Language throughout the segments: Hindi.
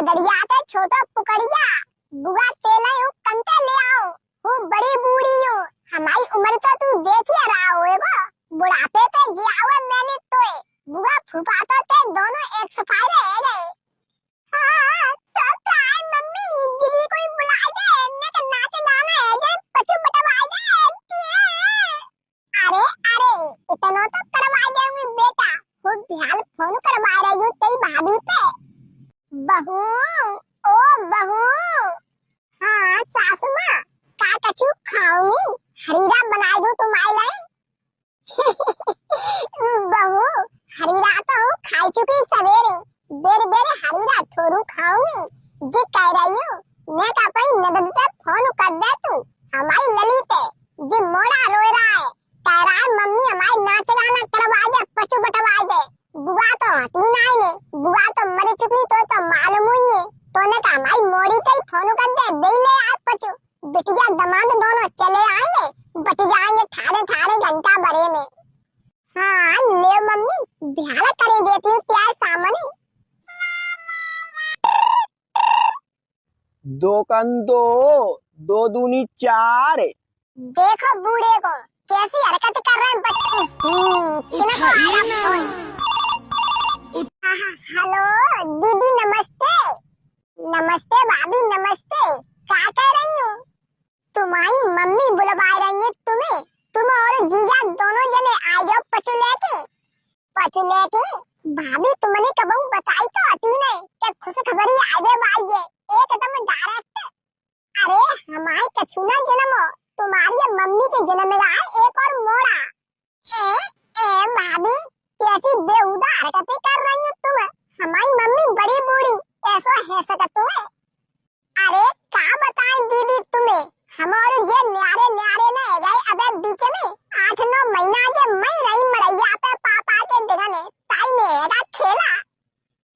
गदरिया के छोटो पुकड़िया बुआ तेले हूँ कंते ले आओ हूँ बड़ी बूढ़ी हूँ हमारी उम्र तो तू देख ही रहा होएगा बुढ़ापे पे जियावे मैंने तो बुआ फूफा तो ते दोनों एक सफाई रह गए। हाँ तो काय मम्मी जिली कोई बुला दे मैं के नाच गाना है जे पचू बटवाई दे। अरे अरे इतना तो करवा देंगे बेटा वो बिहार फोन करवा रही हूँ तेरी भाभी पे। बहू ओ बहू हाँ सासू माँ का कछु खाऊंगी हरीरा बना दूँ तुम्हारे लिए। बहू हरीरा तो खाई चुकी सवेरे बेर बेर हरीरा थोड़ू खाऊंगी जी कह रही हूँ मैं का पई नदद पे फोन कर दे तू हमारी ललित जी मोड़ा रोए रहा है कह रहा है मम्मी हमारी नाच गाना करवा दे पचू बटवा दे। बुआ तो हती नहीं ने बुआ तो मर चुकी तो मालूम हुई है तो ने कहा हमारी मोड़ी के फोन कर दे दे ले आ पचू बिटिया दमाद दोनों चले आएंगे बट जाएंगे ठाड़े ठाड़े घंटा भरे में। हाँ ले मम्मी बिहार करे देती हूँ क्या सामने। दो कंदो दो दूनी चार। देखो बूढ़े को कैसी हरकत कर रहे हैं बच्चे। हेलो दीदी नमस्ते। नमस्ते भाभी नमस्ते क्या कह रही हूँ तुम्हारी मम्मी बुलवा रही है तुम्हें तुम और जीजा दोनों जने आ जाओ पचू लेके भाभी तुमने कब बताई तो आती नहीं क्या खुशखबरी आवे भाई एकदम डायरेक्ट। अरे हमारे कछुना जन्म तुम्हारी मम्मी के जन्म में आए एक और मोड़ा। ए भाभी कैसी बेहुदा हरकतें कर रही हो तुम हमारी मम्मी बड़ी बूढ़ी ऐसा है सका तुम्हें। अरे क्या बताएं दीदी तुम्हें हमारे जे न्यारे न्यारे ने गए अबे बीच में 8-9 महीना जे मैं रही मरैया पे पापा के डिगने ताई में हैगा खेला।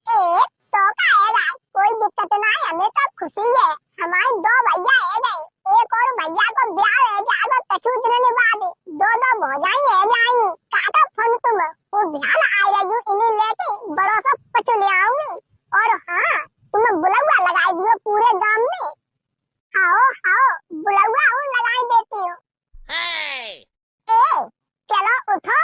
तो का हैगा कोई दिक्कत ना है हमें तो खुशी है हमारे 2 भैया है गए एक और भैया को ब्याह है जाएगा कछु दिनों बाद दो भौजाई है जाएंगी काका फोन तुम वो बिहार आ रही हूँ इन्हें लेके बड़ों से पचू ले आऊंगी और हाँ तुम बुलवा लगाई दियो पूरे गांव में। हाँ बुलवा लगाई देती हूँ। चलो उठो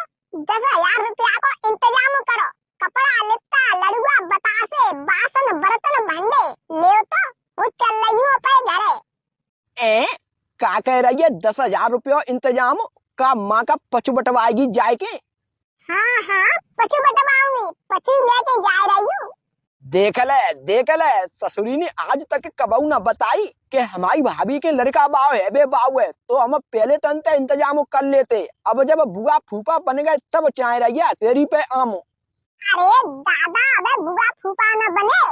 10,000 रुपया को इंतजाम करो कपड़ा लिप्ता लड़ुआ बतासे बासन बर्तन भांडे ले तो वो चल रही हूँ अपने घरे। क्या कह रही है 10,000 रुपया इंतजाम का माँ का पचू बटवाएगी जाए के। हाँ पचू बटवाऊंगी पचू लेके जा रही हूँ। देख ले ससुरी ने आज तक कबू न बताई कि हमारी भाभी के लड़का बाव है बे बाव है तो हम पहले तंत इंतजाम कर लेते अब जब बुआ फूफा बन गए तब चाहे रहिए तेरी पे आम। अरे दादा अबे बुआ फूफा न बने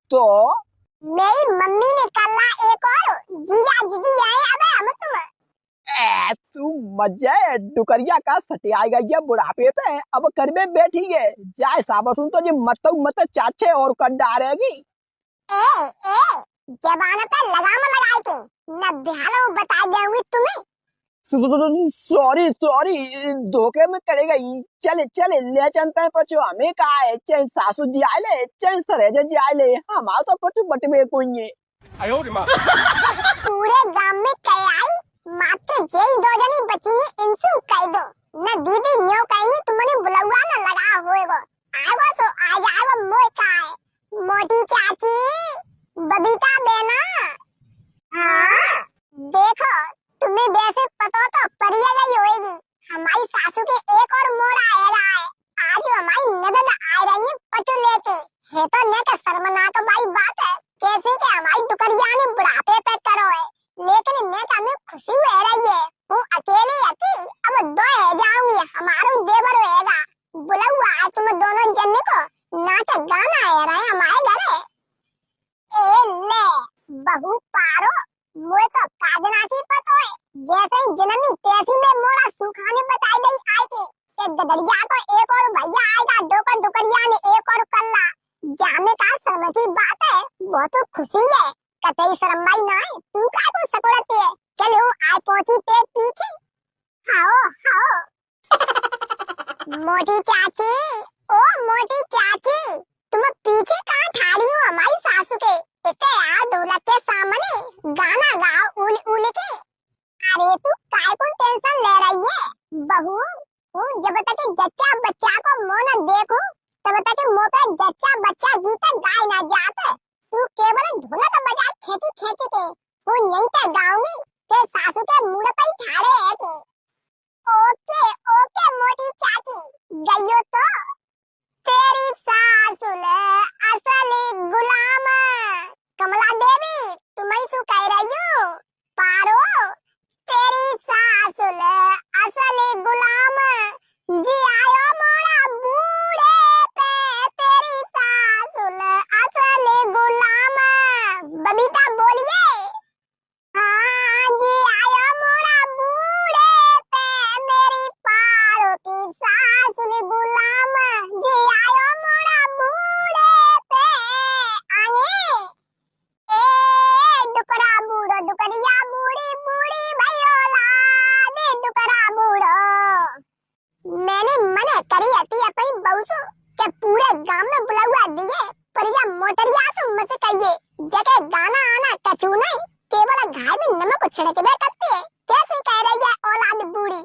तो मेरी मम्मी ने कल्ला एक और जीजा जीजी आए अबे हम तुम। तू मजे डुकरिया का सटिया गई बुढ़ापे पे अब करबे बैठी है जाए साबसुन तो जी मत चाचे और कर डालेगी। जबान पे लगाम लगाए के न बिहारो बता दूंगी तुम्हें। सॉरी धोखे में करेगा चले ले चलते हैं पचो हमें कहा है चाहे सासू जी आए ले चाहे सरेजा जी आए ले हमारा तो पचो बटवे कोई है। पूरे गांव में कह आई मात्र जेई 2 जनी बचीनी इंसु कह दो न दीदी न्यो कहेंगी तुमने बुलवा न लगा होएगो आएगो सो आ जाएगो मोय का है मोटी चाची बबीता बेना। हाँ देखो तुम्हें वैसे पता तो परिया गई होएगी हमारी सासू के एक और मोड़ा आ रहा है आज हमारी ननद आ रही है पचू लेके है तो न का शर्मनाक भाई बात है कैसे कि हमारी दुकरिया ने बुढ़ापे पे करो है लेकिन ने का में खुशी हो रही है वो अकेली थी अब 2 है जाऊंगी हमारो देवर होएगा बुलवा आज तुम दोनों जन को नाच गाना है रहे हमारे घरे। ले बहू पारो मोए तो काजना की पतो है जैसे ही जन्मी तैसी में मोड़ा सुखाने बताई गई आई के गदरिया को एक और भैया आएगा डोकर डुकरिया ने एक और कल्ला जामे का शर्म की बात है बहुत खुशी है कतई शर्माई ना है तू काय को सकोड़ती है चलो आए पहुंची ते पीछे। हाओ मोटी चाची ओ मोटी चाची तुम पीछे कहाँ ठाड़ी हो हमारी सासू के बता के मोपे जच्चा बच्चा गीत गाए ना जाते। तू केवल ढोलक बजा खेची खेची के वो नहीं ते गाऊंगी ते सासू के मुंह पे ही ठाड़े है के। ओके ओके मोटी चाची गयो तो तेरी सासू ले असली गुलाम। कमला देवी तुम्हें सु कह रही हूँ पारो तेरी सासू ले असली गुलाम जी आयो मोड़ा बूढ़े पे तेरी सासू ले असली गुलाम। बबीता बोलिए। हाँ जी आयो मोड़ा बूढ़े पे मेरी पारो की सासू ले गुलाम जी आयो मोड़ा बूढ़े पे आगे। ए डुकरा बूढ़ो डुकरिया बूढ़ी बूढ़ी भैयोला दे डुकरा बूढ़ो। मैंने मने करी अति अपनी बहू से के पूरे गांव में बुलावा दिए पर या मोटरिया से मुझसे कहिए जगह गाना आना कछु नहीं केवल घाय में नमक छिड़के बे करती है। कैसे कह रही है औलाद बूढ़ी।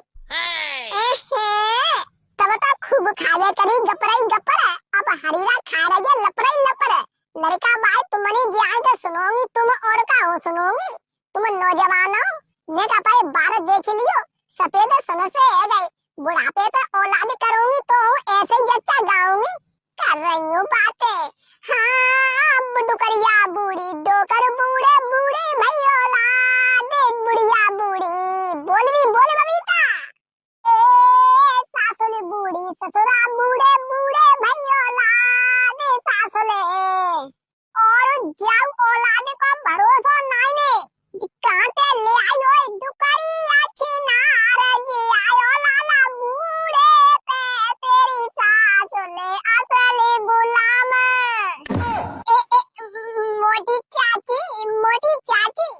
तब तो खूब खावे करी गपराई गपर अब हरीरा खा रही है लपराई लपर। लड़का भाई तुमने जान तो सुनोगी तुम और का हो सुनोगी। तुम नौजवान हो ने का पाए बारह देख लियो सफेद सन से है गई बुढ़ापे पे औलाद करूंगी तो ऐसे ही जच्चा गाऊंगी कर रही हूँ बातें। हाँ डुकरिया बूढ़ी डोकर बूढ़े बूढ़े भैया औलाद बुढ़िया बूढ़ी बोल बबीता। ए सासुली बूढ़ी ससुरा बूढ़े बूढ़े भैया औलाद सासुले और जाओ औलाद को भरोसा नहीं ने कांटे ले आयो डुकरी अच्छी नारज आयो लाला बूढ़े पे तेरी सासू ले असली गुलाम। मोटी चाची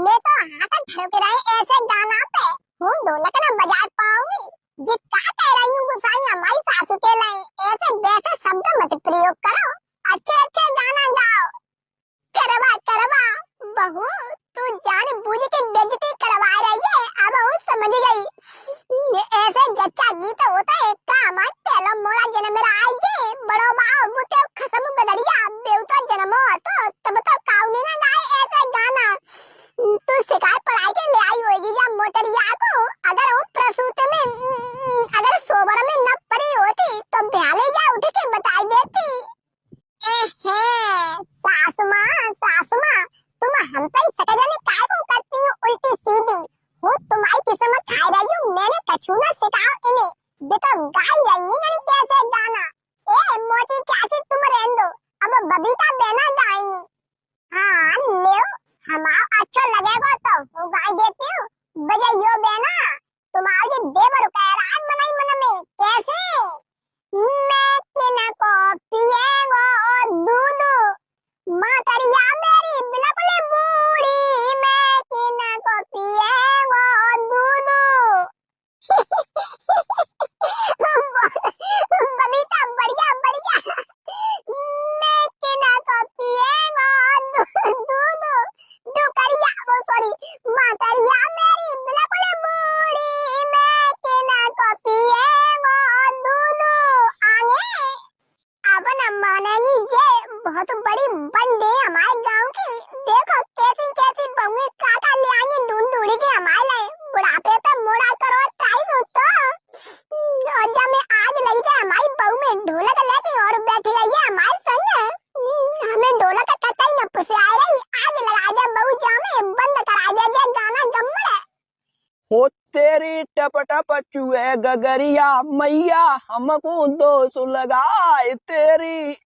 मैं तो हाथ ठोक रही ऐसे गाना पे हूँ ढोलक न बजा पाऊंगी जी का कह रही हूँ गुसाई हमारी सासू के लिए ऐसे वैसे शब्द मत प्रयोग करो अच्छे अच्छे गाना गाओ। करवा करवा बहू तू जान बूझ के बेइज्जती करवा रही है अब हूँ समझ गई। ऐसे जच्चा गीत होता है का हमारे पहला मोड़ा जन्म मेरा आई जे बड़ो बाव बुते खसम बदलिया बेउता जन्मो तो तब तो काउनी ना गाए ऐसे गाना। तू शिकायत पढ़ाई के ले आई होगी या मोटरिया को अगर वो प्रसूत में अगर सोबर में न पड़ी होती तो ब्याले जा उठ के बताई देती। सासु माँ तुम हम पे सकजाने काय को करती हो उल्टी सीधी हूँ तुम्हारी किस्मत खाई रही हूँ मैंने कछु ना सिखाओ इन्हें बे तो गाई रही है कैसे गाना। ए मोटी चाची तुम रहने दो अब बबीता बेना गाएंगी। हाँ ले हमारा अच्छा लगेगा तो वो गाई देती हूँ बजाइयो बेना तुम्हारे देवर कह रहा है मनाई मन में कैसे मैं किना को पिएगो दूध मातरिया मेरी बिल्कुल बूढ़ी मैं किना को पिएगो दूध। बबीता बढ़िया मैं किना को पिएगो दूध डुकरिया वो सॉरी मातरिया मेरी बिल्कुल बूढ़ी मैं किना को पिएगो दूध। आगे अब न मानेगी जे बहुत बड़ी बंदे हमारे गांव की देखो कैसी कैसी बहुएं काका ले आई ढूंढ ढूंढ के हमारे लिए बुढ़ापे पे मोड़ा करो ताई तो और जब में आग लगी जाए हमारी बहू में ढोलक लेके और बैठ गई है हमारे संग हमें ढोलक कतई न पुसे आ रही आग लगा दे बहू जामे बंद करा दे जे गाना गम्मड़। हो तेरी टप टप चुए गगरिया मैया हमको दोष लगाए तेरी